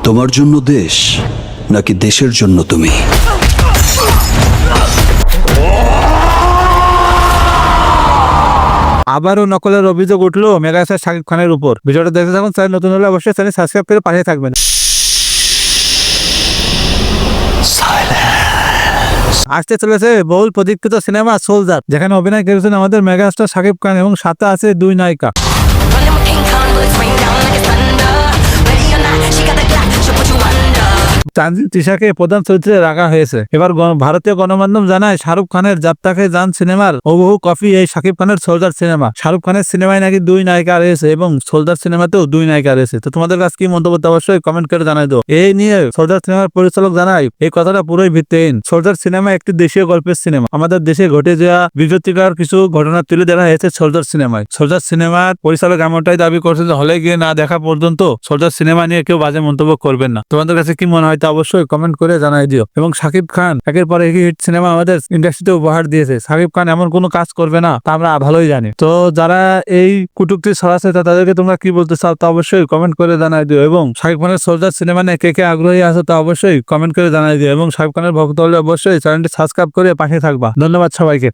তোমার জন্য দেশ নাকি দেশের জন্য তুমি? আবারও নকলের অভিযোগ উঠলো মেগাস্টার শাকিব খানের উপর। ভিডিওটা দেখতে থাকুন। চ্যানেল নতুন হলে অবশ্যই চ্যানেল সাবস্ক্রাইব করে পাশে থাকবেন। আসতে চলেছে বহুল প্রতীক্ষিত সিনেমা সোলজার, যেখানে অভিনয় করেছেন আমাদের মেগাস্টার শাকিব খান এবং সাথে আছে দুই নায়িকা। Running with King Kong, bullets rain down like it's thunder. Ready or not, she got the Glock, she'll put you under. চাঁদনি তৃষাকে প্রধান চরিত্রে রাখা হয়েছে। এবার ভারতীয় গণমাধ্যম জানায় শাহরুখ খানের যাত্রাকে জান সিনেমার হুবহু কপি এই শাকিব খানের সোলজার সিনেমা। শাহরুখ খানের সিনেমায় নাকি দুই নায়িকা রয়েছে এবং সোলজার সিনেমাতেও দুই নায়িকা রয়েছে। তো তোমাদের কাছে কি মন্তব্য অবশ্যই কমেন্ট করে জানাই দাও। এই নিয়ে সোলজার সিনেমার পরিচালক জানায় এই কথাটা পুরোই ভিত্তিহীন। সোলজার সিনেমা একটি দেশীয় গল্পের সিনেমা। আমাদের দেশে ঘটে যাওয়া বিভ্রান্তিকর কিছু ঘটনা তুলে ধরা হয়েছে সোলজার সিনেমায়। সোলজার সিনেমার পরিচালক এমনটাই দাবি করছে যে হলে গিয়ে না দেখা পর্যন্ত সোলজার সিনেমা নিয়ে কেউ বাজে মন্তব্য করবেন না। তোমাদের কাছে কি মনে হয় তা অবশ্যই কমেন্ট করে জানাই দিও। এবং শাকিব খান একের পর এক হিট সিনেমা আমাদের ইন্ডাস্ট্রিতে উপহার দিয়েছে। শাকিব খান এমন কোনো কাজ করবে না তা আমরা ভালোই জানি। তো যারা এই কুটুক্তি ছড়াচ্ছে তাদেরকে তোমরা কি বলতে চাও তা অবশ্যই কমেন্ট করে জানাই দিও। এবং শাকিব খানের সোলজার সিনেমা নিয়ে কে কে আগ্রহী আছে তা অবশ্যই কমেন্ট করে জানাই দিও। এবং শাকিব খানের ভক্ত হলে অবশ্যই চ্যানেলটি সাবস্ক্রাইব করে পাশে থাকবা। ধন্যবাদ সবাইকে।